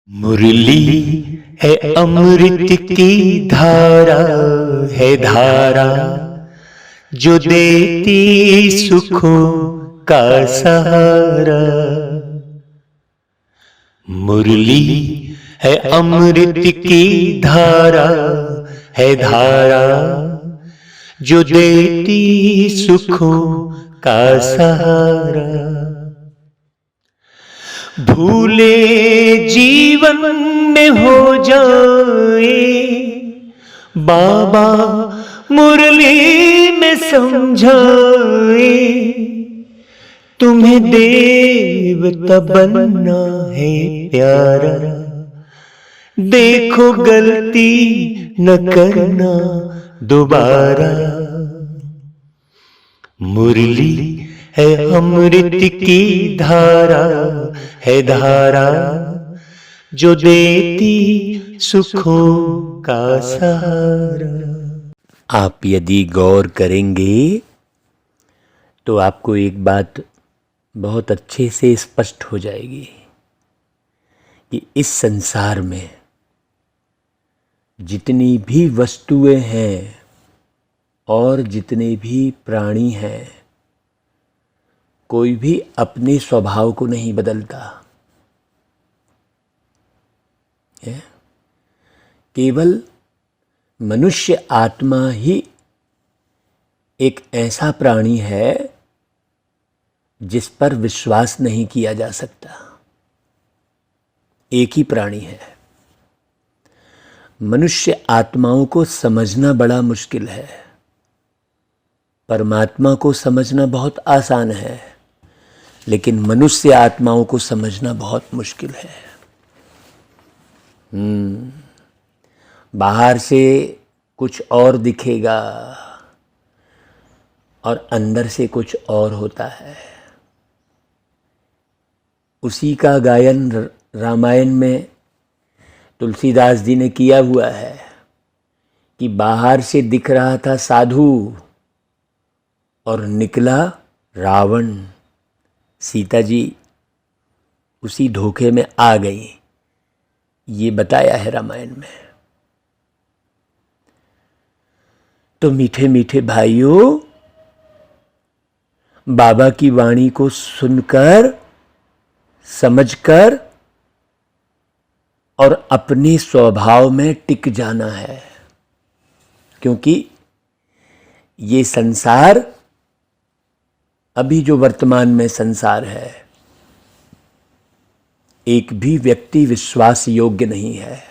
मुरली है अमृत की धारा, है धारा जो देती सुखों का सहारा। मुरली है अमृत की धारा, है धारा जो देती सुखों का सहारा। भूले जीवन में हो जाए बाबा मुरली में समझाए, तुम्हें देवता बनना है प्यारा, देखो गलती न करना दोबारा। मुरली है अमृत की धारा, है धारा जो देती सुखों का सहारा। आप यदि गौर करेंगे तो आपको एक बात बहुत अच्छे से स्पष्ट हो जाएगी कि इस संसार में जितनी भी वस्तुएं हैं और जितने भी प्राणी हैं, कोई भी अपने स्वभाव को नहीं बदलता है। केवल मनुष्य आत्मा ही एक ऐसा प्राणी है जिस पर विश्वास नहीं किया जा सकता। एक ही प्राणी है। मनुष्य आत्माओं को समझना बड़ा मुश्किल है, परमात्मा को समझना बहुत आसान है, लेकिन मनुष्य आत्माओं को समझना बहुत मुश्किल है। बाहर से कुछ और दिखेगा और अंदर से कुछ और होता है। उसी का गायन रामायण में तुलसीदास जी ने किया हुआ है कि बाहर से दिख रहा था साधु और निकला रावण। सीता जी उसी धोखे में आ गई, ये बताया है रामायण में। तो मीठे मीठे भाइयों, बाबा की वाणी को सुनकर, समझकर और अपने स्वभाव में टिक जाना है, क्योंकि ये संसार, अभी जो वर्तमान में संसार है, एक भी व्यक्ति विश्वास योग्य नहीं है।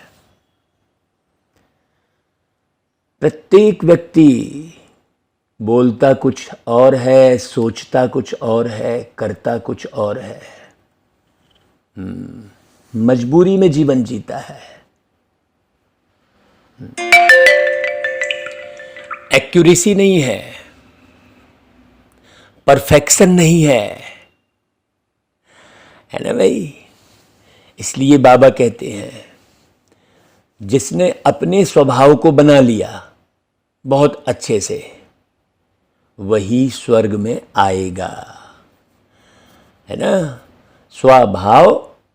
प्रत्येक व्यक्ति बोलता कुछ और है, सोचता कुछ और है, करता कुछ और है। मजबूरी में जीवन जीता है। एक्यूरेसी नहीं है, परफेक्शन नहीं है ना भाई। इसलिए बाबा कहते हैं, जिसने अपने स्वभाव को बना लिया बहुत अच्छे से, वही स्वर्ग में आएगा, है ना। स्वभाव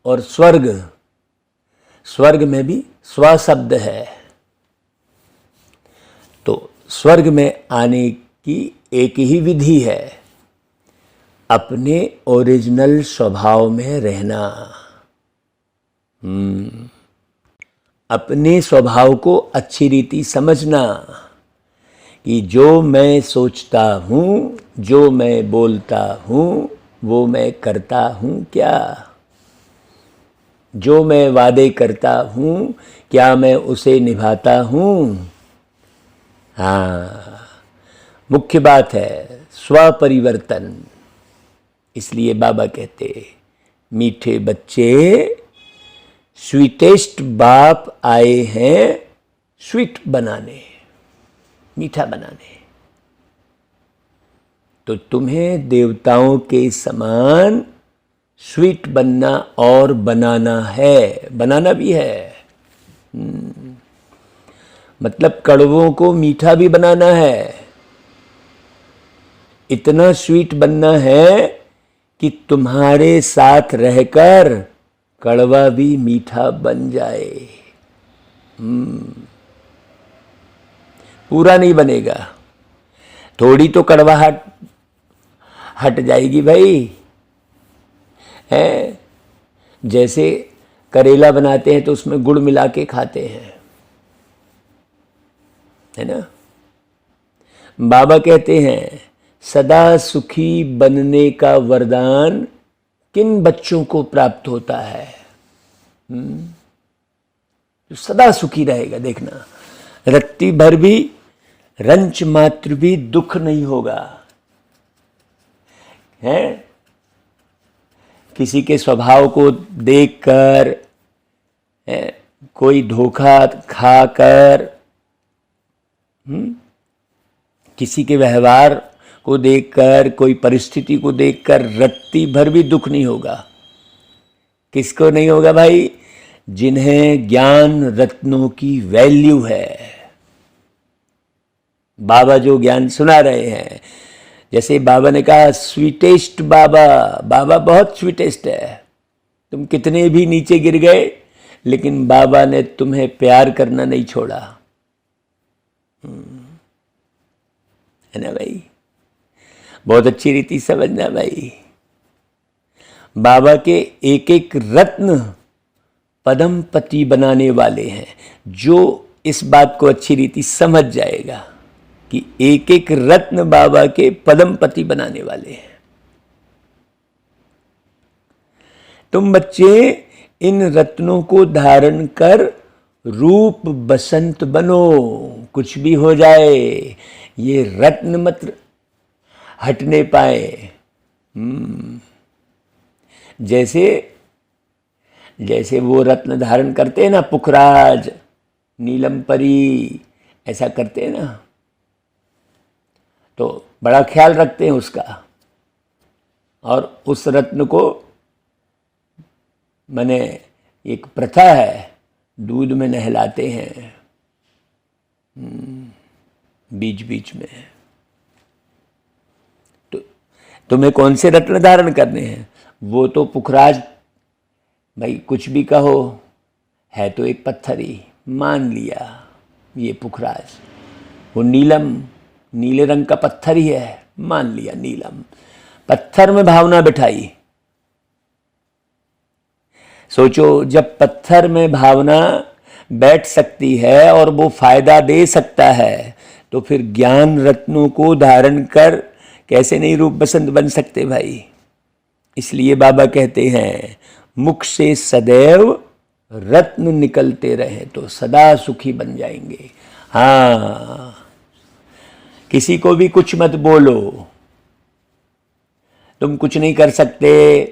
और स्वर्ग, स्वर्ग में भी स्व शब्द है। तो स्वर्ग में आने की एक ही विधि है, अपने ओरिजिनल स्वभाव में रहना। अपने स्वभाव को अच्छी रीति समझना कि जो मैं सोचता हूँ, जो मैं बोलता हूँ, वो मैं करता हूँ क्या। जो मैं वादे करता हूँ, क्या मैं उसे निभाता हूँ। हाँ, मुख्य बात है स्वपरिवर्तन। इसलिए बाबा कहते, मीठे बच्चे, स्वीटेस्ट बाप आए हैं स्वीट बनाने, मीठा बनाने। तो तुम्हें देवताओं के समान स्वीट बनना और बनाना है, बनाना भी है। मतलब कड़वों को मीठा भी बनाना है। इतना स्वीट बनना है कि तुम्हारे साथ रहकर कड़वा भी मीठा बन जाए। पूरा नहीं बनेगा, थोड़ी तो कड़वाहट हट जाएगी भाई। है जैसे करेला बनाते हैं तो उसमें गुड़ मिला के खाते हैं, है ना। बाबा कहते हैं सदा सुखी बनने का वरदान किन बच्चों को प्राप्त होता है? तो सदा सुखी रहेगा, देखना रत्ती भर भी रंच मात्र भी दुख नहीं होगा। है किसी के स्वभाव को देखकर, कोई धोखा खाकर, किसी के व्यवहार को देखकर, कोई परिस्थिति को देखकर रत्ती भर भी दुख नहीं होगा। किसको नहीं होगा भाई? जिन्हें ज्ञान रत्नों की वैल्यू है। बाबा जो ज्ञान सुना रहे हैं, जैसे बाबा ने कहा स्वीटेस्ट बाबा, बाबा बहुत स्वीटेस्ट है। तुम कितने भी नीचे गिर गए लेकिन बाबा ने तुम्हें प्यार करना नहीं छोड़ा, है ना भाई। बहुत अच्छी रीति समझना भाई। बाबा के एक एक रत्न पदम पति बनाने वाले हैं। जो इस बात को अच्छी रीति समझ जाएगा कि एक एक रत्न बाबा के पदम पति बनाने वाले हैं। तुम बच्चे इन रत्नों को धारण कर रूप बसंत बनो। कुछ भी हो जाए ये रत्न मत हटने पाए। जैसे वो रत्न धारण करते हैं ना, पुखराज, नीलम परी, ऐसा करते हैं ना, तो बड़ा ख्याल रखते हैं उसका। और उस रत्न को माने एक प्रथा है, दूध में नहलाते हैं बीच बीच में। तो तुम्हें कौन से रत्न धारण करने हैं? वो तो पुखराज भाई, कुछ भी कहो, है तो एक पत्थर ही, मान लिया ये पुखराज। वो नीलम, नीले रंग का पत्थर ही है, मान लिया नीलम। पत्थर में भावना बिठाई। सोचो, जब पत्थर में भावना बैठ सकती है और वो फायदा दे सकता है, तो फिर ज्ञान रत्नों को धारण कर कैसे नहीं रूप बसंत बन सकते भाई। इसलिए बाबा कहते हैं मुख से सदैव रत्न निकलते रहे तो सदा सुखी बन जाएंगे। हाँ, किसी को भी कुछ मत बोलो, तुम कुछ नहीं कर सकते,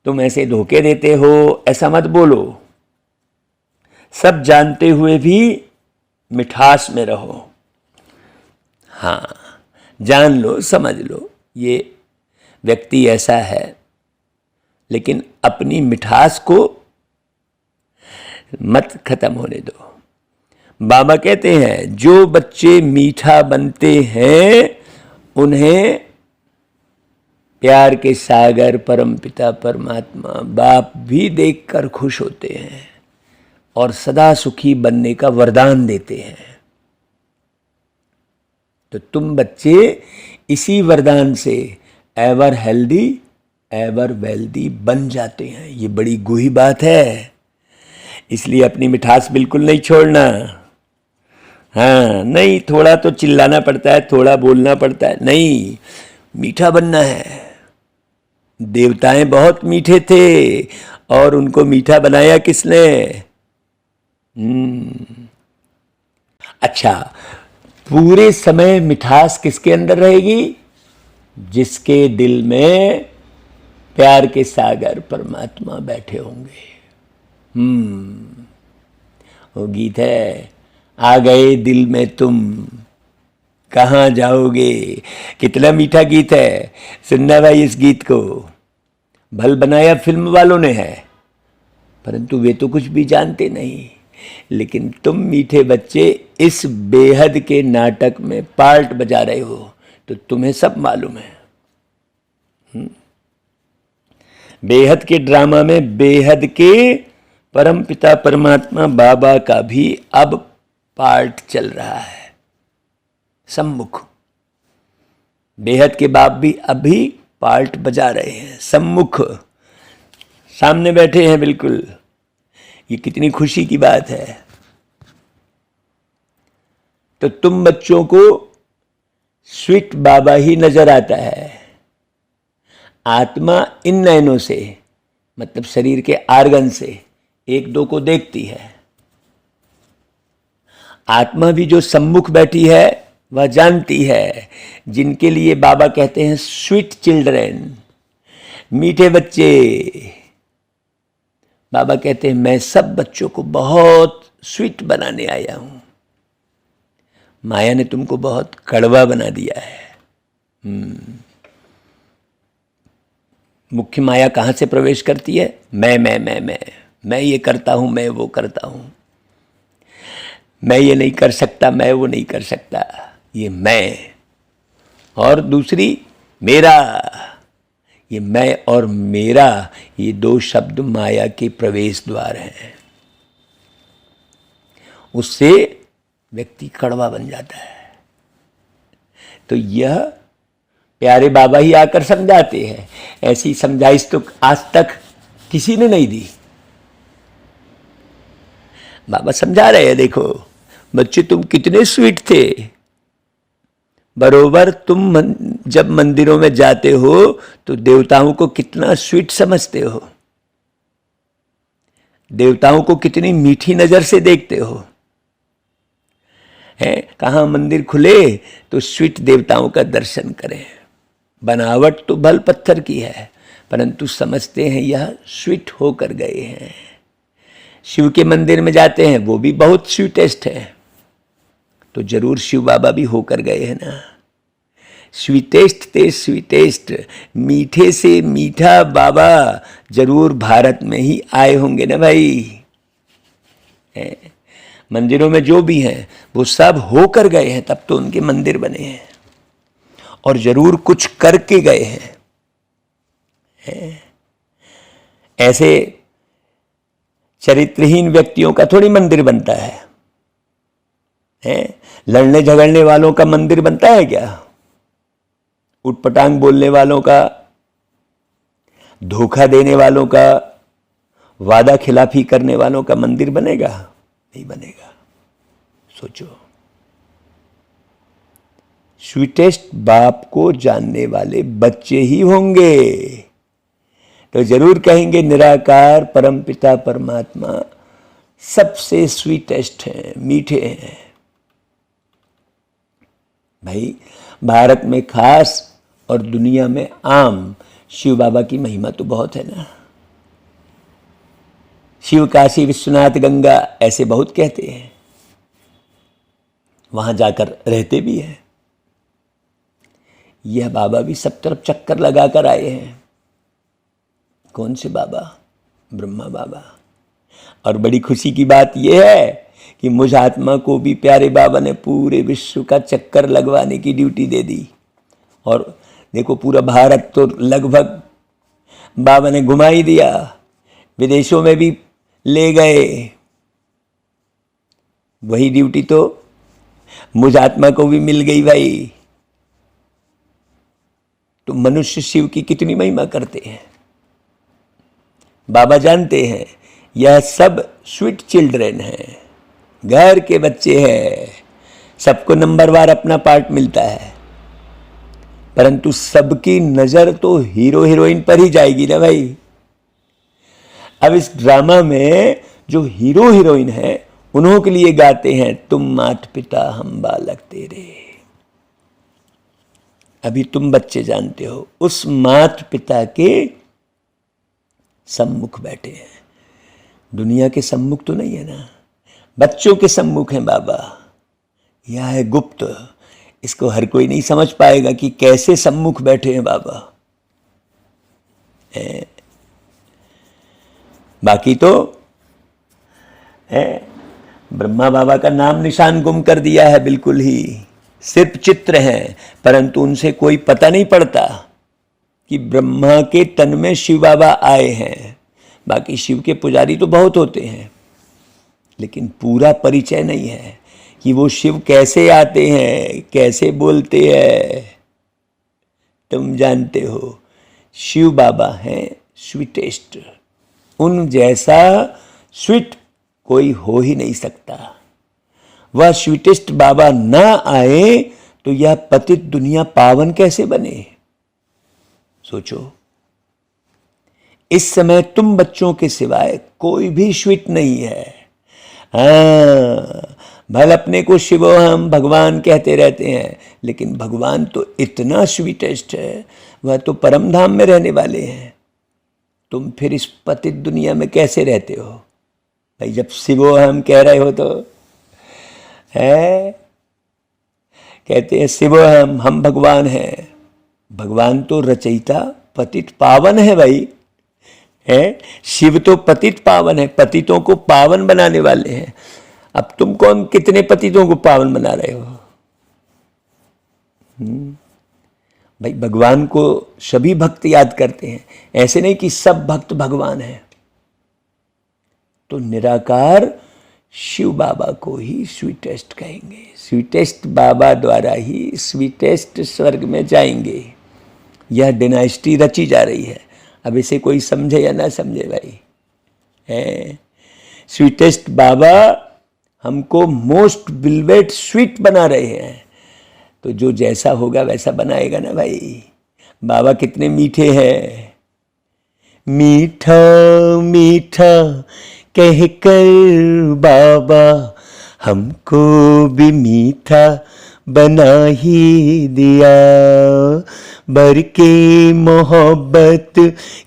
तुम ऐसे धोखे देते हो, ऐसा मत बोलो। सब जानते हुए भी मिठास में रहो। हाँ, जान लो, समझ लो ये व्यक्ति ऐसा है, लेकिन अपनी मिठास को मत खत्म होने दो। बाबा कहते हैं जो बच्चे मीठा बनते हैं उन्हें प्यार के सागर परमपिता परमात्मा बाप भी देखकर खुश होते हैं और सदा सुखी बनने का वरदान देते हैं। तो तुम बच्चे इसी वरदान से एवर हेल्दी एवर वेल्दी बन जाते हैं। ये बड़ी गूढ़ी बात है, इसलिए अपनी मिठास बिल्कुल नहीं छोड़ना। हाँ, नहीं थोड़ा तो चिल्लाना पड़ता है, थोड़ा बोलना पड़ता है, नहीं, मीठा बनना है। देवताएं बहुत मीठे थे और उनको मीठा बनाया किसने? अच्छा, पूरे समय मिठास किसके अंदर रहेगी? जिसके दिल में प्यार के सागर परमात्मा बैठे होंगे। वो गीत है, आ गए दिल में तुम कहाँ जाओगे। कितना मीठा गीत है, सुनना भाई इस गीत को। भल बनाया फिल्म वालों ने है, परंतु वे तो कुछ भी जानते नहीं। लेकिन तुम मीठे बच्चे इस बेहद के नाटक में पार्ट बजा रहे हो, तो तुम्हें सब मालूम है। बेहद के ड्रामा में बेहद के परम पिता परमात्मा बाबा का भी अब पार्ट चल रहा है, सम्मुख। बेहद के बाप भी अभी पार्ट बजा रहे हैं, सम्मुख सामने बैठे हैं बिल्कुल। ये कितनी खुशी की बात है। तो तुम बच्चों को स्वीट बाबा ही नजर आता है। आत्मा इन नयनों से, मतलब शरीर के आर्गन से एक दो को देखती है। आत्मा भी जो सम्मुख बैठी है वह जानती है, जिनके लिए बाबा कहते हैं स्वीट चिल्ड्रन, मीठे बच्चे। बाबा कहते हैं मैं सब बच्चों को बहुत स्वीट बनाने आया हूं। माया ने तुमको बहुत कड़वा बना दिया है। मुख्य माया कहां से प्रवेश करती है? मैं ये करता हूं, मैं वो करता हूं, मैं ये नहीं कर सकता, मैं वो नहीं कर सकता, ये मैं। और दूसरी मेरा। ये मैं और मेरा, ये दो शब्द माया के प्रवेश द्वार हैं। उससे व्यक्ति कड़वा बन जाता है। तो यह प्यारे बाबा ही आकर समझाते हैं। ऐसी समझाइश तो आज तक किसी ने नहीं दी। बाबा समझा रहे हैं, देखो बच्चे तुम कितने स्वीट थे। बरोबर तुम जब मंदिरों में जाते हो तो देवताओं को कितना स्वीट समझते हो, देवताओं को कितनी मीठी नजर से देखते हो। है कहाँ मंदिर खुले तो स्वीट देवताओं का दर्शन करें। बनावट तो भल पत्थर की है, परंतु समझते हैं यह स्वीट होकर गए हैं। शिव के मंदिर में जाते हैं, वो भी बहुत स्वीटेस्ट है, तो जरूर शिव बाबा भी होकर गए हैं ना। स्वीटेस्ट थे स्वीटेस्ट, मीठे से मीठा बाबा जरूर भारत में ही आए होंगे ना भाई। मंदिरों में जो भी हैं वो सब होकर गए हैं, तब तो उनके मंदिर बने हैं, और जरूर कुछ करके गए हैं। ऐसे चरित्रहीन व्यक्तियों का थोड़ी मंदिर बनता है। लड़ने झगड़ने वालों का मंदिर बनता है क्या? उटपटांग बोलने वालों का, धोखा देने वालों का, वादा खिलाफी करने वालों का मंदिर बनेगा? नहीं बनेगा। सोचो, स्वीटेस्ट बाप को जानने वाले बच्चे ही होंगे, तो जरूर कहेंगे निराकार परमपिता परमात्मा सबसे स्वीटेस्ट हैं, मीठे हैं। भाई भारत में खास और दुनिया में आम शिव बाबा की महिमा तो बहुत है ना। शिव काशी विश्वनाथ गंगा ऐसे बहुत कहते हैं, वहां जाकर रहते भी हैं। यह बाबा भी सब तरफ चक्कर लगाकर आए हैं। कौन से बाबा? ब्रह्मा बाबा। और बड़ी खुशी की बात यह है कि मुझ आत्मा को भी प्यारे बाबा ने पूरे विश्व का चक्कर लगवाने की ड्यूटी दे दी। और देखो पूरा भारत तो लगभग बाबा ने घुमा ही दिया, विदेशों में भी ले गए। वही ड्यूटी तो मुझ आत्मा को भी मिल गई भाई। तो मनुष्य शिव की कितनी महिमा करते हैं। बाबा जानते हैं यह सब स्वीट चिल्ड्रन हैं, घर के बच्चे हैं, सबको नंबरवार अपना पार्ट मिलता है, परंतु सबकी नजर तो हीरो हीरोइन पर ही जाएगी ना भाई। अब इस ड्रामा में जो हीरो हीरोइन है उन्हों के लिए गाते हैं तुम मात पिता हम बालक तेरे। अभी तुम बच्चे जानते हो उस मात पिता के सम्मुख बैठे हैं। दुनिया के सम्मुख तो नहीं है ना, बच्चों के सम्मुख हैं बाबा। यह है गुप्त, इसको हर कोई नहीं समझ पाएगा कि कैसे सम्मुख बैठे हैं बाबा। बाकी तो ब्रह्मा बाबा का नाम निशान गुम कर दिया है बिल्कुल ही, सिर्फ चित्र हैं, परंतु उनसे कोई पता नहीं पड़ता। कि ब्रह्मा के तन में शिव बाबा आए हैं। बाकी शिव के पुजारी तो बहुत होते हैं, लेकिन पूरा परिचय नहीं है कि वो शिव कैसे आते हैं, कैसे बोलते हैं। तुम जानते हो, शिव बाबा हैं स्वीटेस्ट। उन जैसा स्वीट कोई हो ही नहीं सकता। वह स्वीटेस्ट बाबा ना आए तो यह पतित दुनिया पावन कैसे बने? सोचो, इस समय तुम बच्चों के सिवाय कोई भी स्वीट नहीं है। हाँ, भले अपने को शिवो हम भगवान कहते रहते हैं, लेकिन भगवान तो इतना स्वीटेस्ट है, वह तो परम धाम में रहने वाले हैं। तुम फिर इस पतित दुनिया में कैसे रहते हो भाई? जब शिवो हम कह रहे हो तो है, कहते हैं शिवो हम भगवान हैं। भगवान तो रचयिता पतित पावन है भाई, है। शिव तो पतित पावन है, पतितों को पावन बनाने वाले हैं। अब तुम कौन कितने पतितों को पावन बना रहे हो? भाई भगवान को सभी भक्त याद करते हैं, ऐसे नहीं कि सब भक्त भगवान हैं। तो निराकार शिव बाबा को ही स्वीटेस्ट कहेंगे। स्वीटेस्ट बाबा द्वारा ही स्वीटेस्ट स्वर्ग में जाएंगे। यह डिनाइस्टी रची जा रही है। अब इसे कोई समझे या ना समझे भाई, है। स्वीटेस्ट बाबा हमको मोस्ट बिलवेट स्वीट बना रहे हैं, तो जो जैसा होगा वैसा बनाएगा ना भाई। बाबा कितने मीठे हैं। मीठा मीठा कहकर बाबा हमको भी मीठा बना ही दिया। भर के मोहब्बत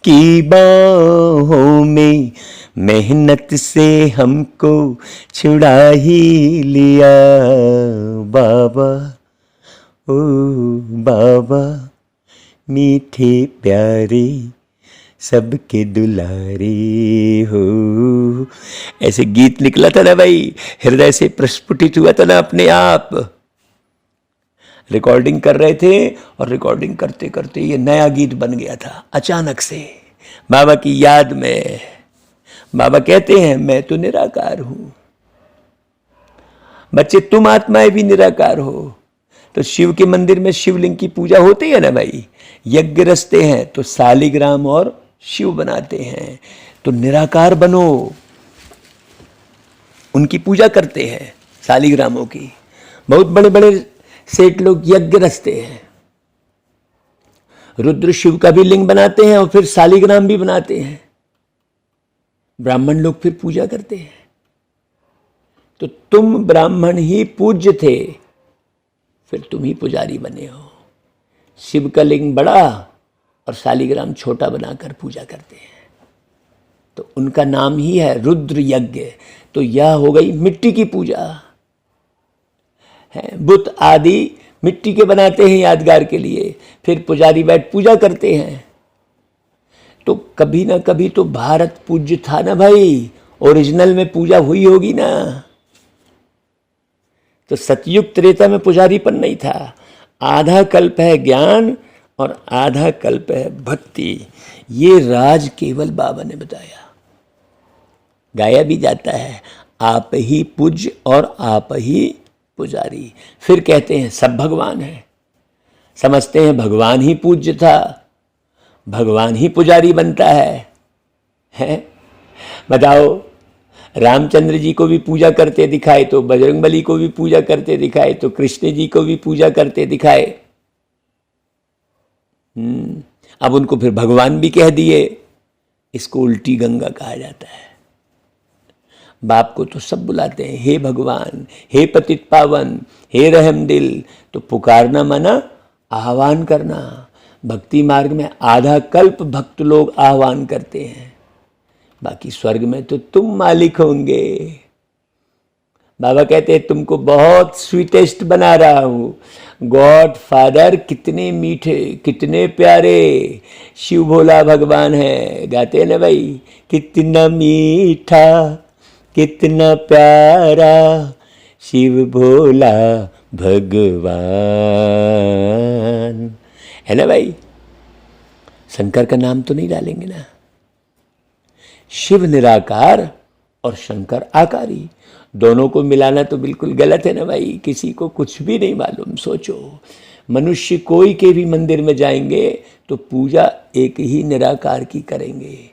की बाहों में मेहनत से हमको छुड़ा ही लिया। बाबा ओ बाबा मीठे प्यारे सबके दुलारे हो। ऐसे गीत निकला था ना भाई, हृदय से प्रस्फुटित हुआ था ना अपने आप। रिकॉर्डिंग कर रहे थे और रिकॉर्डिंग करते करते ये नया गीत बन गया था अचानक से, बाबा की याद में। बाबा कहते हैं मैं तो निराकार हूं। बच्चे तुम आत्माएं भी निराकार हो। तो शिव के मंदिर में शिवलिंग की पूजा होती है ना भाई, यज्ञ रचते हैं तो शालिग्राम और शिव बनाते हैं। तो निराकार बनो, उनकी पूजा करते हैं शालिग्रामों की। बहुत बड़े बड़े सेठ लोग यज्ञ रचते हैं, रुद्र शिव का भी लिंग बनाते हैं और फिर शालिग्राम भी बनाते हैं। ब्राह्मण लोग फिर पूजा करते हैं। तो तुम ब्राह्मण ही पूज्य थे, फिर तुम ही पुजारी बने हो। शिव का लिंग बड़ा और शालिग्राम छोटा बनाकर पूजा करते हैं, तो उनका नाम ही है रुद्र यज्ञ। तो यह हो गई मिट्टी की पूजा है। बुत आदि मिट्टी के बनाते हैं यादगार के लिए, फिर पुजारी बैठ पूजा करते हैं। तो कभी ना कभी तो भारत पूज्य था ना भाई, ओरिजिनल में पूजा हुई होगी ना। तो सतयुग त्रेता में पुजारीपन नहीं था। आधा कल्प है ज्ञान और आधा कल्प है भक्ति। ये राज केवल बाबा ने बताया। गाया भी जाता है, आप ही पूज्य और आप ही पुजारी। फिर कहते हैं सब भगवान है, समझते हैं भगवान ही पूज्य था, भगवान ही पुजारी बनता है? बताओ, रामचंद्र जी को भी पूजा करते दिखाए तो बजरंगबली को भी पूजा करते दिखाए तो कृष्ण जी को भी पूजा करते दिखाए। अब उनको फिर भगवान भी कह दिए। इसको उल्टी गंगा कहा जाता है। बाप को तो सब बुलाते हैं, हे भगवान, हे पतित पावन, हे रहम दिल। तो पुकारना माना आह्वान करना। भक्ति मार्ग में आधा कल्प भक्त लोग आह्वान करते हैं, बाकी स्वर्ग में तो तुम मालिक होंगे। बाबा कहते हैं तुमको बहुत स्वीटेस्ट बना रहा हूं। गॉड फादर कितने मीठे, कितने प्यारे शिव भोला भगवान है। गाते हैं ना भाई, कितना मीठा कितना प्यारा शिव भोला भगवान, है ना भाई। शंकर का नाम तो नहीं डालेंगे ना। शिव निराकार और शंकर आकारी, दोनों को मिलाना तो बिल्कुल गलत है ना भाई। किसी को कुछ भी नहीं मालूम। सोचो, मनुष्य कोई के भी मंदिर में जाएंगे तो पूजा एक ही निराकार की करेंगे,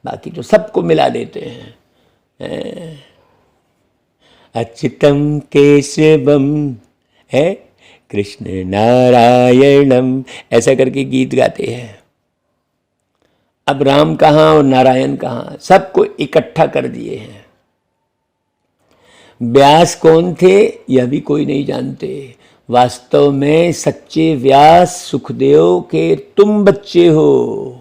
बाकी तो सबको मिला देते हैं। अच्युतम केशवम है कृष्ण नारायणम, ऐसा करके गीत गाते हैं। अब राम कहाँ और नारायण कहाँ, सबको इकट्ठा कर दिए हैं। व्यास कौन थे यह भी कोई नहीं जानते। वास्तव में सच्चे व्यास सुखदेव के तुम बच्चे हो।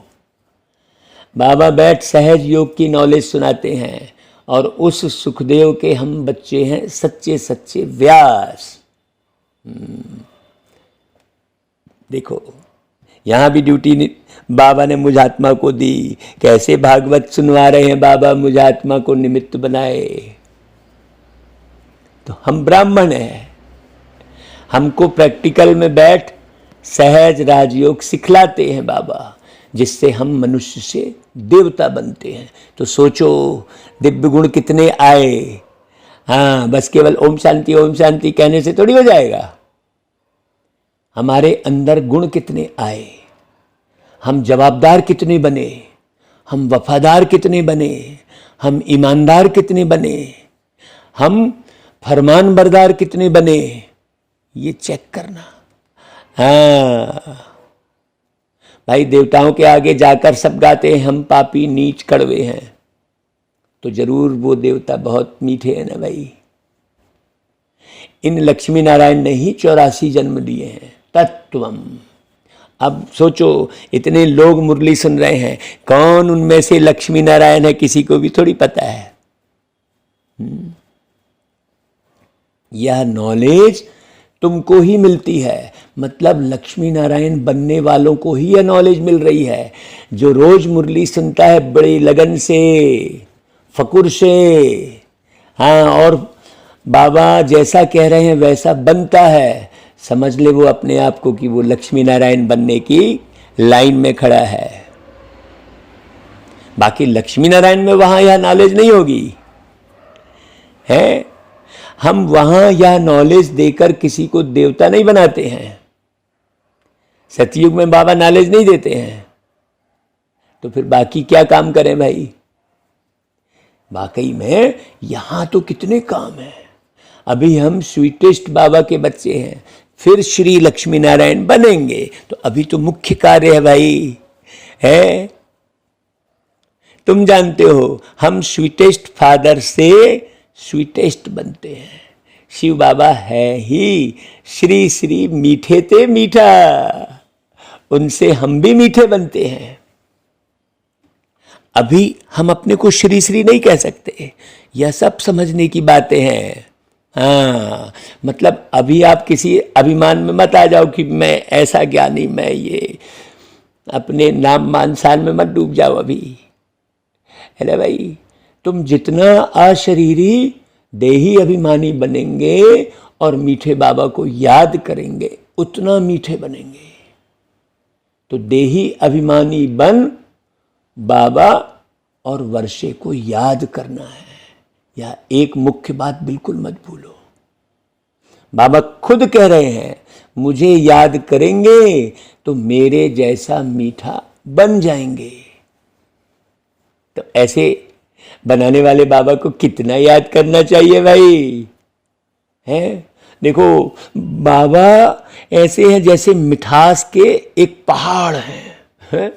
बाबा बैठ सहज योग की नॉलेज सुनाते हैं और उस सुखदेव के हम बच्चे हैं, सच्चे सच्चे व्यास। देखो यहाँ भी ड्यूटी बाबा ने मुझात्मा को दी। कैसे भागवत सुनवा रहे हैं बाबा, मुझात्मा को निमित्त बनाए। तो हम ब्राह्मण हैं, हमको प्रैक्टिकल में बैठ सहज राजयोग सिखलाते हैं बाबा, जिससे हम मनुष्य से देवता बनते हैं। तो सोचो दिव्य गुण कितने आए। हाँ, बस केवल ओम शांति कहने से थोड़ी हो जाएगा। हमारे अंदर गुण कितने आए, हम जवाबदार कितने बने, हम वफादार कितने बने, हम ईमानदार कितने बने, हम फरमान बरदार कितने बने, ये चेक करना। हाँ भाई, देवताओं के आगे जाकर सब गाते हैं हम पापी नीच कड़वे हैं, तो जरूर वो देवता बहुत मीठे हैं ना भाई। इन लक्ष्मी नारायण ने ही 84 जन्म लिए हैं। तत्वम। अब सोचो, इतने लोग मुरली सुन रहे हैं, कौन उनमें से लक्ष्मी नारायण है किसी को भी थोड़ी पता है। यह नॉलेज तुमको ही मिलती है, मतलब लक्ष्मी नारायण बनने वालों को ही यह नॉलेज मिल रही है। जो रोज मुरली सुनता है बड़ी लगन से, फकुर से, हाँ, और बाबा जैसा कह रहे हैं वैसा बनता है, समझ ले वो अपने आप को कि वो लक्ष्मी नारायण बनने की लाइन में खड़ा है। बाकी लक्ष्मी नारायण में वहां यह नॉलेज नहीं होगी है। हम वहां यह नॉलेज देकर किसी को देवता नहीं बनाते हैं। सतयुग में बाबा नॉलेज नहीं देते हैं, तो फिर बाकी क्या काम करें भाई। वाकई में यहां तो कितने काम हैं। अभी हम स्वीटेस्ट बाबा के बच्चे हैं, फिर श्री लक्ष्मी नारायण बनेंगे, तो अभी तो मुख्य कार्य है भाई है। तुम जानते हो हम स्वीटेस्ट फादर से स्वीटेस्ट बनते हैं। शिव बाबा है ही श्री श्री मीठे ते मीठा, उनसे हम भी मीठे बनते हैं। अभी हम अपने को श्री श्री नहीं कह सकते, यह सब समझने की बातें हैं। हाँ, मतलब अभी आप किसी अभिमान में मत आ जाओ कि मैं ऐसा ज्ञानी, मैं ये, अपने नाम मान शान में मत डूब जाओ अभी। अरे भाई, तुम जितना अशरीरी देही अभिमानी बनेंगे और मीठे बाबा को याद करेंगे, उतना मीठे बनेंगे। तो देही अभिमानी बन बाबा और वर्षे को याद करना है। या एक मुख्य बात बिल्कुल मत भूलो, बाबा खुद कह रहे हैं मुझे याद करेंगे तो मेरे जैसा मीठा बन जाएंगे। तो ऐसे बनाने वाले बाबा को कितना याद करना चाहिए भाई है। देखो बाबा ऐसे हैं जैसे मिठास के एक पहाड़ हैं।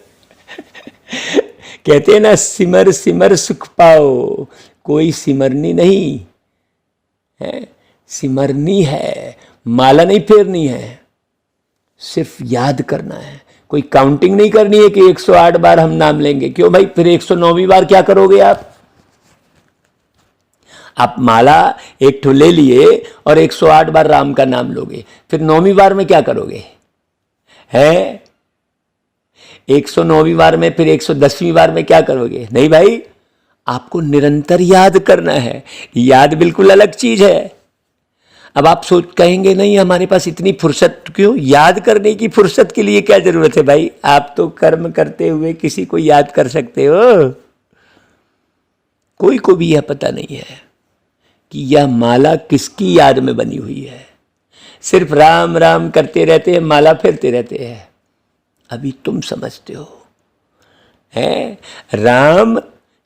कहते हैं ना, सिमर सिमर सुख पाओ। कोई सिमरनी नहीं है, सिमरनी है, माला नहीं फेरनी है, सिर्फ याद करना है। कोई काउंटिंग नहीं करनी है कि 108 बार हम नाम लेंगे। क्यों भाई, फिर 109वीं बार क्या करोगे आप माला एक ठो ले लिए और 108 बार राम का नाम लोगे, फिर 9वीं बार में क्या करोगे है। 109वीं बार में फिर 110वीं बार में क्या करोगे। नहीं भाई, आपको निरंतर याद करना है। याद बिल्कुल अलग चीज है। अब आप सोच कहेंगे नहीं हमारे पास इतनी फुर्सत क्यों? याद करने की फुर्सत के लिए क्या जरूरत है भाई? आप तो कर्म करते हुए किसी को याद कर सकते हो। कोई को भी यह पता नहीं है कि यह माला किसकी याद में बनी हुई है। सिर्फ राम राम करते रहते हैं, माला फेरते रहते हैं। अभी तुम समझते हो हैं? राम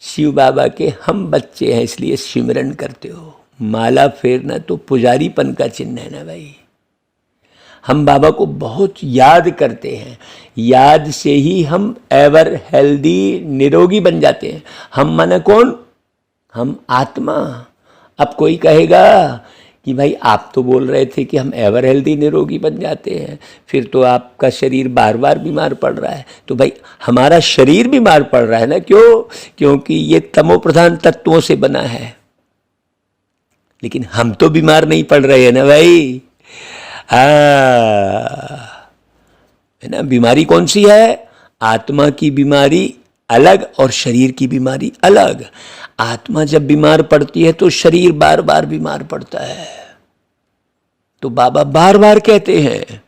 शिव बाबा के हम बच्चे हैं, इसलिए सिमरन करते हो। माला फेरना तो पुजारीपन का चिन्ह है ना भाई। हम बाबा को बहुत याद करते हैं, याद से ही हम एवर हेल्दी निरोगी बन जाते हैं। हम माना कौन? हम आत्मा। अब कोई कहेगा कि भाई आप तो बोल रहे थे कि हम एवर हेल्दी निरोगी बन जाते हैं, फिर तो आपका शरीर बार बार बीमार पड़ रहा है। तो भाई हमारा शरीर बीमार पड़ रहा है ना, क्यों? क्योंकि ये तमो प्रधान तत्वों से बना है। लेकिन हम तो बीमार नहीं पड़ रहे हैं ना भाई। है ना? बीमारी कौन सी है? आत्मा की बीमारी अलग और शरीर की बीमारी अलग। आत्मा जब बीमार पड़ती है तो शरीर बार बार बीमार पड़ता है। तो बाबा बार बार कहते हैं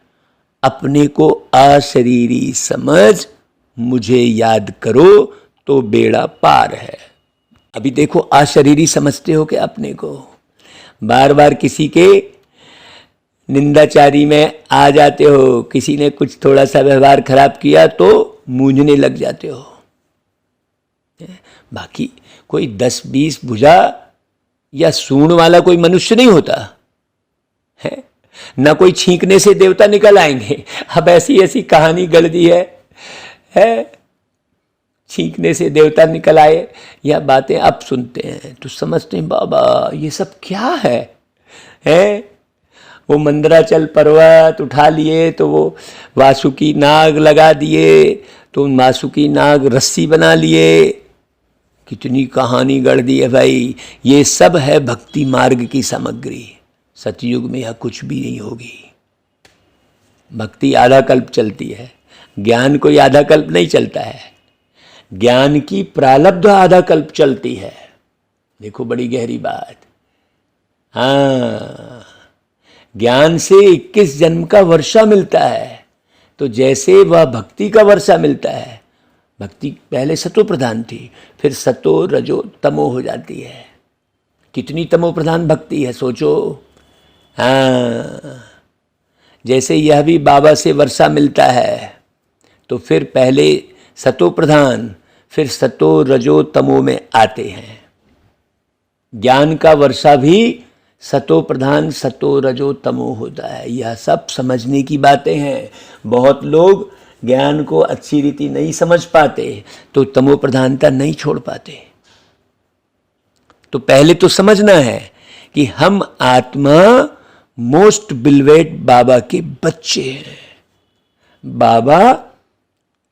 अपने को अशरीरी समझ, मुझे याद करो तो बेड़ा पार है। अभी देखो अशरीरी समझते हो क्या अपने को? बार बार किसी के निंदाचारी में आ जाते हो, किसी ने कुछ थोड़ा सा व्यवहार खराब किया तो मूंझने लग जाते हो। बाकी कोई 10-20 भुजा या सूंड वाला कोई मनुष्य नहीं होता है ना। कोई छींकने से देवता निकल आएंगे। अब ऐसी ऐसी कहानी गढ़ दी है छींकने से देवता निकल आए, या बातें अब सुनते हैं तो समझते हैं बाबा ये सब क्या है? वो मंदराचल पर्वत उठा लिए तो वो वासुकी नाग लगा दिए, तो उन वासुकी नाग रस्सी बना लिए। कितनी कहानी गढ़ दी है भाई। ये सब है भक्ति मार्ग की सामग्री। सतयुग में यह कुछ भी नहीं होगी। भक्ति आधा कल्प चलती है, ज्ञान कोई आधा कल्प नहीं चलता है। ज्ञान की प्रारब्ध आधा कल्प चलती है। देखो बड़ी गहरी बात। हाँ, ज्ञान से 21 जन्म का वर्षा मिलता है। तो जैसे वह भक्ति का वर्षा मिलता है, भक्ति पहले सतो प्रधान थी, फिर सतो रजो तमो हो जाती है। कितनी तमो प्रधान भक्ति है सोचो। हाँ, जैसे यह भी बाबा से वर्षा मिलता है तो फिर पहले सतो प्रधान, फिर सतो रजो तमो में आते हैं। ज्ञान का वर्षा भी सतो प्रधान सतो रजो तमो होता है। यह सब समझने की बातें हैं। बहुत लोग ज्ञान को अच्छी रीति नहीं समझ पाते तो तमो प्रधानता नहीं छोड़ पाते। तो पहले तो समझना है कि हम आत्मा मोस्ट बिलवेड बाबा के बच्चे हैं। बाबा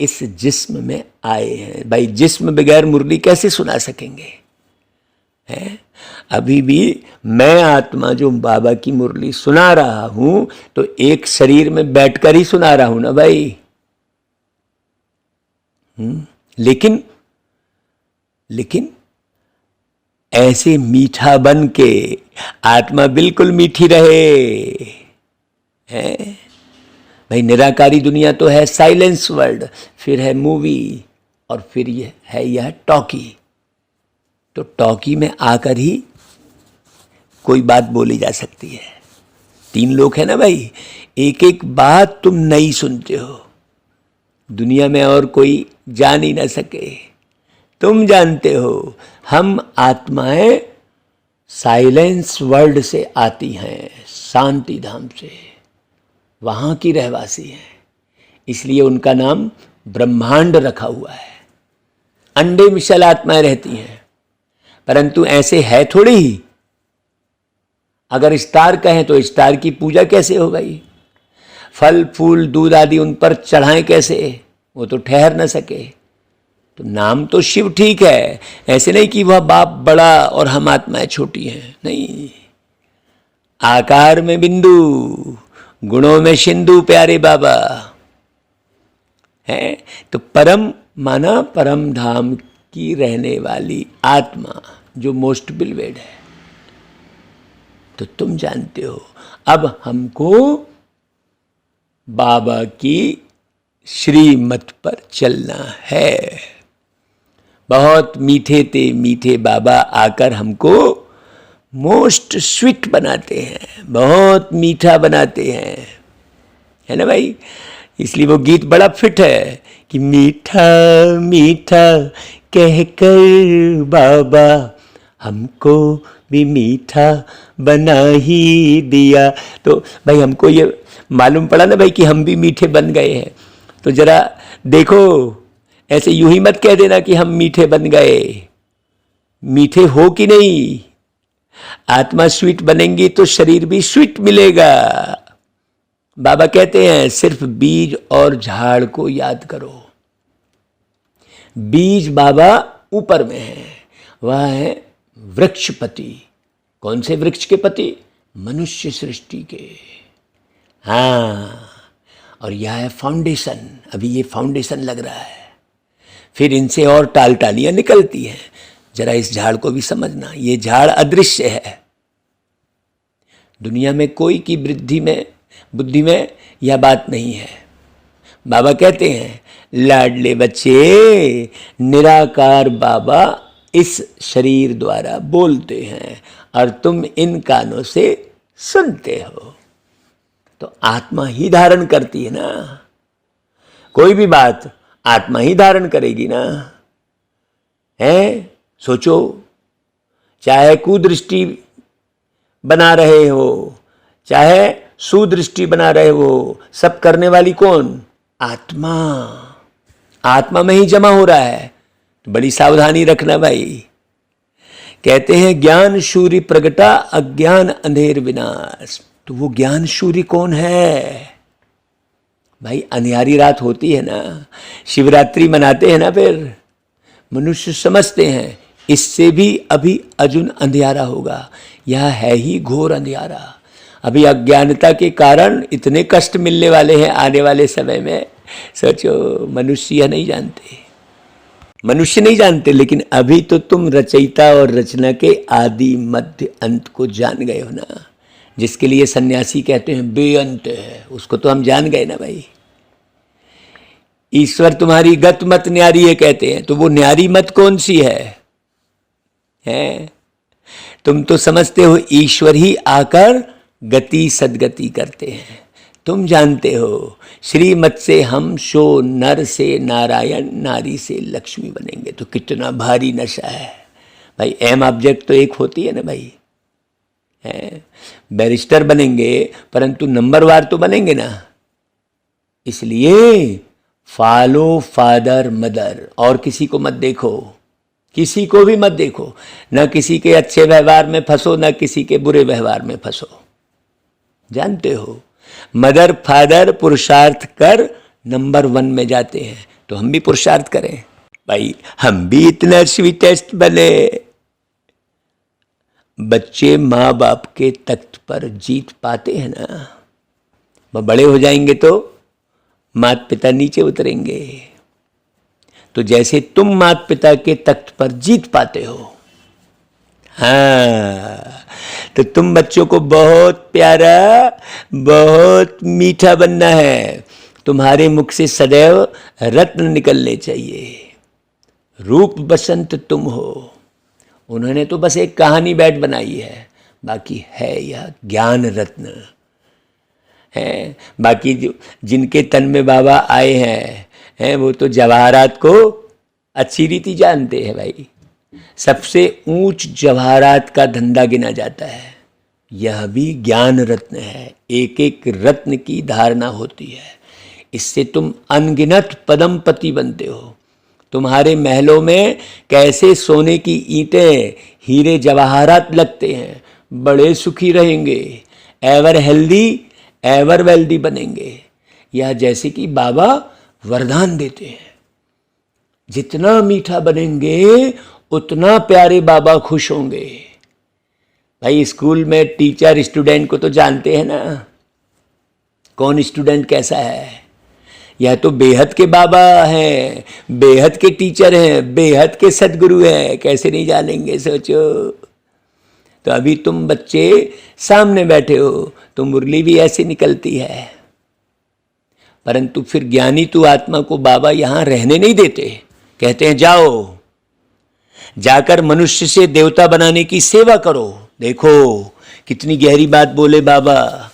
इस जिस्म में आए हैं। भाई जिस्म बगैर मुरली कैसे सुना सकेंगे? है अभी भी मैं आत्मा जो बाबा की मुरली सुना रहा हूं तो एक शरीर में बैठकर ही सुना रहा हूं ना भाई। लेकिन ऐसे मीठा बन के आत्मा बिल्कुल मीठी रहे। है भाई, निराकारी दुनिया तो है साइलेंस वर्ल्ड, फिर है मूवी, और फिर यह टॉकी। तो टॉकी में आकर ही कोई बात बोली जा सकती है। 3 लोग हैं ना भाई, एक एक बात तुम नहीं सुनते हो। दुनिया में और कोई जान ही ना सके, तुम जानते हो। हम आत्माएं साइलेंस वर्ल्ड से आती हैं, शांति धाम से, वहां की रहवासी हैं। इसलिए उनका नाम ब्रह्मांड रखा हुआ है। अंडे मिशल आत्माएं रहती हैं, परंतु ऐसे है थोड़ी ही। अगर स्टार कहें तो स्टार की पूजा कैसे हो भाई? फल फूल दूध आदि उन पर चढ़ाएं कैसे? वो तो ठहर न सके। तो नाम तो शिव ठीक है, ऐसे नहीं कि वह बाप बड़ा और हम आत्माएं छोटी हैं। नहीं, आकार में बिंदु, गुणों में सिंधु प्यारे बाबा है। तो परम माना परम धाम की रहने वाली आत्मा जो मोस्ट बिलवेड है। तो तुम जानते हो। अब हमको बाबा की श्रीमत पर चलना है। बहुत मीठे थे मीठे बाबा आकर हमको मोस्ट स्वीट बनाते हैं, बहुत मीठा बनाते हैं, है ना भाई। इसलिए वो गीत बड़ा फिट है कि मीठा मीठा कहकर बाबा हमको भी मीठा बना ही दिया। तो भाई हमको ये मालूम पड़ा ना भाई कि हम भी मीठे बन गए हैं। तो जरा देखो, ऐसे यूं ही मत कह देना कि हम मीठे बन गए। मीठे हो कि नहीं? आत्मा स्वीट बनेंगी तो शरीर भी स्वीट मिलेगा। बाबा कहते हैं सिर्फ बीज और झाड़ को याद करो। बीज बाबा ऊपर में है, वह है वृक्षपति। कौन से वृक्ष के पति? मनुष्य सृष्टि के। हाँ, और यह है फाउंडेशन। अभी ये फाउंडेशन लग रहा है, फिर इनसे और टाल टालियां निकलती हैं। जरा इस झाड़ को भी समझना, ये झाड़ अदृश्य है। दुनिया में कोई की बुद्धि में यह बात नहीं है। बाबा कहते हैं लाडले बच्चे, निराकार बाबा इस शरीर द्वारा बोलते हैं और तुम इन कानों से सुनते हो। तो आत्मा ही धारण करती है ना, कोई भी बात आत्मा ही धारण करेगी ना। है, सोचो, चाहे कुदृष्टि बना रहे हो चाहे सुदृष्टि बना रहे हो, सब करने वाली कौन? आत्मा। आत्मा में ही जमा हो रहा है। तो बड़ी सावधानी रखना भाई। कहते हैं ज्ञान सूर्य प्रगटा अज्ञान अंधेर विनाश। तो वो ज्ञान सूर्य कौन है भाई? अंधियारी रात होती है ना, शिवरात्रि मनाते हैं ना, फिर मनुष्य समझते हैं इससे भी अभी अर्जुन अंधियारा होगा। यह है ही घोर अंधियारा। अभी अज्ञानता के कारण इतने कष्ट मिलने वाले हैं आने वाले समय में। सोचो, मनुष्य नहीं जानते, लेकिन अभी तो तुम रचयिता और रचना के आदि मध्य अंत को जान गए हो ना। जिसके लिए सन्यासी कहते हैं बेअंत है, उसको तो हम जान गए ना भाई। ईश्वर तुम्हारी गत मत न्यारी है कहते हैं, तो वो न्यारी मत कौन सी है? तुम तो समझते हो ईश्वर ही आकर गति सदगति करते हैं। तुम जानते हो श्रीमत से हम शो नर से नारायण, नारी से लक्ष्मी बनेंगे। तो कितना भारी नशा है भाई। एम ऑब्जेक्ट तो एक होती है ना भाई। बैरिस्टर बनेंगे परंतु नंबरवार तो बनेंगे ना। इसलिए फॉलो फादर मदर, और किसी को मत देखो, किसी को भी मत देखो। न किसी के अच्छे व्यवहार में फंसो, न किसी के बुरे व्यवहार में फंसो। जानते हो मदर फादर पुरुषार्थ कर नंबर 1 में जाते हैं। तो हम भी पुरुषार्थ करें भाई, हम भी इतना स्वीटेस्ट बने। बच्चे माँ बाप के तख्त पर जीत पाते हैं ना। वह बड़े हो जाएंगे तो माता पिता नीचे उतरेंगे। तो जैसे तुम माता पिता के तख्त पर जीत पाते हो, हाँ, तो तुम बच्चों को बहुत प्यारा, बहुत मीठा बनना है। तुम्हारे मुख से सदैव रत्न निकलने चाहिए। रूप बसंत तुम हो। उन्होंने तो बस एक कहानी बैठ बनाई है, बाकी है यह ज्ञान रत्न है। बाकी जो जिनके तन में बाबा आए हैं वो तो जवाहरात को अच्छी रीति जानते हैं भाई। सबसे ऊंच जवाहरात का धंधा गिना जाता है। यह भी ज्ञान रत्न है। एक एक रत्न की धारणा होती है। इससे तुम अनगिनत पदमपति बनते हो। तुम्हारे महलों में कैसे सोने की ईंटें हीरे जवाहरात लगते हैं। बड़े सुखी रहेंगे, एवर हेल्दी एवर वेल्दी बनेंगे। यह जैसे कि बाबा वरदान देते हैं। जितना मीठा बनेंगे उतना प्यारे बाबा खुश होंगे। भाई स्कूल में टीचर स्टूडेंट को तो जानते हैं ना, कौन स्टूडेंट कैसा है। यह तो बेहद के बाबा हैं, बेहद के टीचर हैं, बेहद के सदगुरु हैं। कैसे नहीं जानेंगे, सोचो। तो अभी तुम बच्चे सामने बैठे हो तो मुरली भी ऐसी निकलती है, परंतु फिर ज्ञानी तू आत्मा को बाबा यहां रहने नहीं देते, कहते हैं जाओ, जाकर मनुष्य से देवता बनाने की सेवा करो। देखो कितनी गहरी बात बोले बाबा।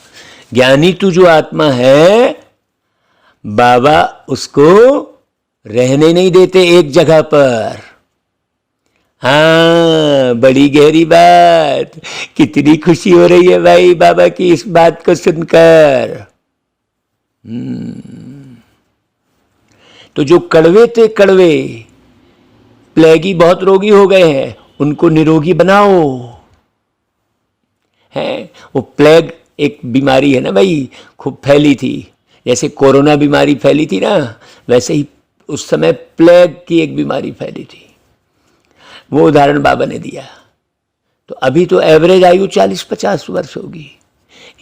ज्ञानी तू जो आत्मा है, बाबा उसको रहने नहीं देते एक जगह पर। हाँ, बड़ी गहरी बात। कितनी खुशी हो रही है भाई बाबा की इस बात को सुनकर। तो जो कड़वे थे, कड़वे प्लेगी बहुत रोगी हो गए हैं, उनको निरोगी बनाओ। है वो प्लेग एक बीमारी है ना भाई, खूब फैली थी, जैसे कोरोना बीमारी फैली थी ना, वैसे ही उस समय प्लेग की एक बीमारी फैली थी। वो उदाहरण बाबा ने दिया। तो अभी तो एवरेज आयु 40-50 वर्ष होगी।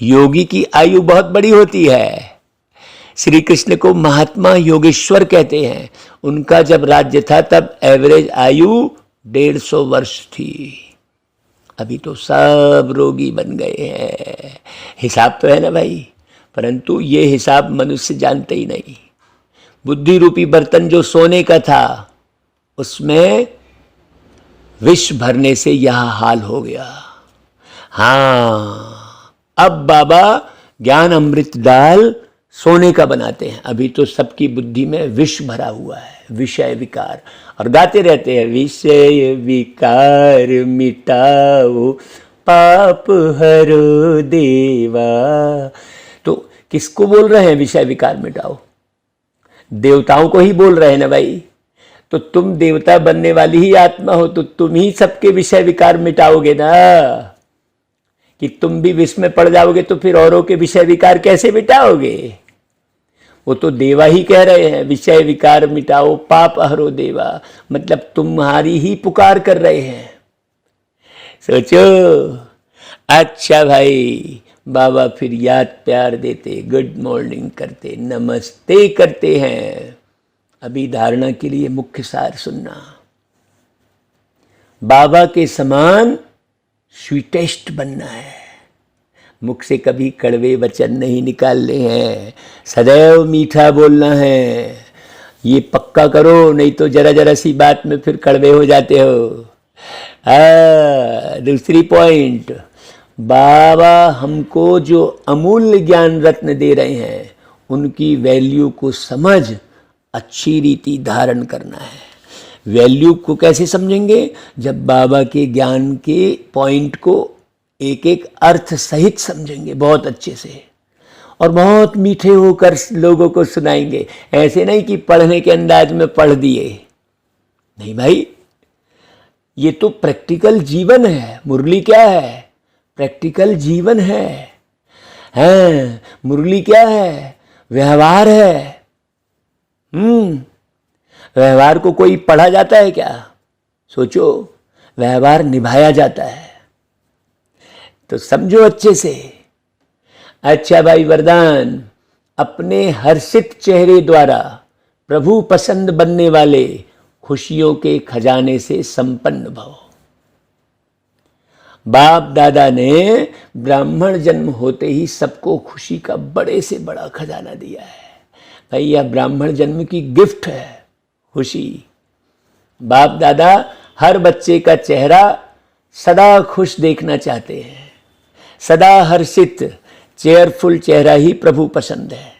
योगी की आयु बहुत बड़ी होती है। श्री कृष्ण को महात्मा योगेश्वर कहते हैं। उनका जब राज्य था तब एवरेज आयु 150 वर्ष थी। अभी तो सब रोगी बन गए हैं। हिसाब तो है ना भाई, परंतु ये हिसाब मनुष्य जानते ही नहीं। बुद्धि रूपी बर्तन जो सोने का था, उसमें विष भरने से यह हाल हो गया। हाँ, अब बाबा ज्ञान अमृत डाल सोने का बनाते हैं। अभी तो सबकी बुद्धि में विष भरा हुआ है, विषय विकार, और गाते रहते हैं विषय विकार मिटाओ पाप हरो देवा। तो किसको बोल रहे हैं विषय विकार मिटाओ? देवताओं को ही बोल रहे हैं ना भाई। तो तुम देवता बनने वाली ही आत्मा हो, तो तुम ही सबके विषय विकार मिटाओगे ना। कि तुम भी विष में पड़ जाओगे तो फिर औरों के विषय विकार कैसे मिटाओगे? वो तो देवा ही कह रहे हैं विषय विकार मिटाओ पाप हरो देवा, मतलब तुम्हारी ही पुकार कर रहे हैं। सोचो। अच्छा भाई, बाबा फिर याद प्यार देते, गुड मॉर्निंग करते, नमस्ते करते हैं। अभी धारणा के लिए मुख्य सार सुनना। बाबा के समान स्वीटेस्ट बनना है। मुख से कभी कड़वे वचन नहीं निकालने हैं, सदैव मीठा बोलना है। ये पक्का करो, नहीं तो जरा जरा सी बात में फिर कड़वे हो जाते हो। दूसरी पॉइंट, बाबा हमको जो अमूल्य ज्ञान रत्न दे रहे हैं, उनकी वैल्यू को समझ अच्छी रीति धारण करना है। वैल्यू को कैसे समझेंगे? जब बाबा के ज्ञान के पॉइंट को एक एक अर्थ सहित समझेंगे बहुत अच्छे से, और बहुत मीठे होकर लोगों को सुनाएंगे। ऐसे नहीं कि पढ़ने के अंदाज में पढ़ दिए, नहीं भाई, ये तो प्रैक्टिकल जीवन है। मुरली क्या है? प्रैक्टिकल जीवन है। मुरली क्या है? व्यवहार है। व्यवहार को कोई पढ़ा जाता है क्या? सोचो, व्यवहार निभाया जाता है। तो समझो अच्छे से। अच्छा भाई वरदान, अपने हर्षित चेहरे द्वारा प्रभु पसंद बनने वाले खुशियों के खजाने से संपन्न भव। बाप दादा ने ब्राह्मण जन्म होते ही सबको खुशी का बड़े से बड़ा खजाना दिया है। भाई यह ब्राह्मण जन्म की गिफ्ट है, खुशी। बाप दादा हर बच्चे का चेहरा सदा खुश देखना चाहते हैं। सदा हर्षित चेयरफुल चेहरा ही प्रभु पसंद है,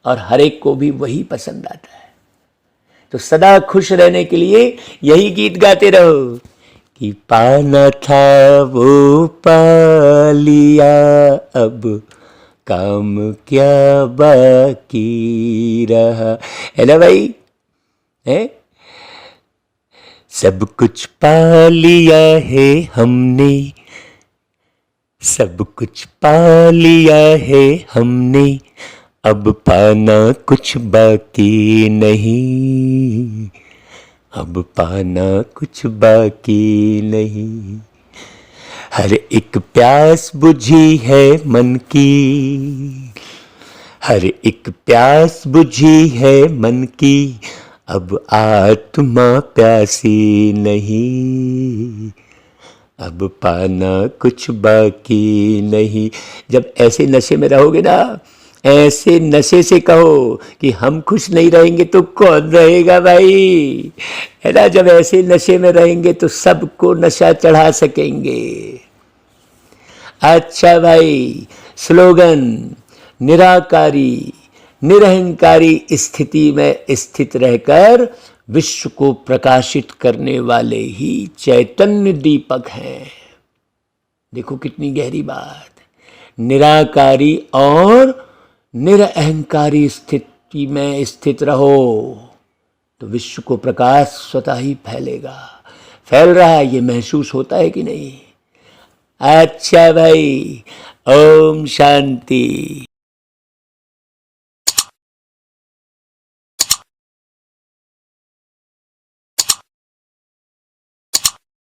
और हर एक को भी वही पसंद आता है। तो सदा खुश रहने के लिए यही गीत गाते रहो कि पाना था वो पा लिया, अब काम क्या बाकी रहा। है ना भाई? है, सब कुछ पा लिया है हमने, सब कुछ पा लिया है हमने, अब पाना कुछ बाकी नहीं, अब पाना कुछ बाकी नहीं। हर एक प्यास बुझी है मन की, हर एक प्यास बुझी है मन की, अब आत्मा प्यासी नहीं, अब पाना कुछ बाकी नहीं। जब ऐसे नशे में रहोगे ना, ऐसे नशे से कहो कि हम खुश नहीं रहेंगे तो कौन रहेगा भाई, है ना। जब ऐसे नशे में रहेंगे तो सबको नशा चढ़ा सकेंगे। अच्छा भाई, स्लोगन, निराकारी निरहंकारी स्थिति में स्थित रहकर विश्व को प्रकाशित करने वाले ही चैतन्य दीपक हैं। देखो कितनी गहरी बात। निराकारी और निरअहंकारी स्थिति में स्थित रहो तो विश्व को प्रकाश स्वतः ही फैलेगा। फैल रहा है, ये महसूस होता है कि नहीं? अच्छा भाई, ओम शांति।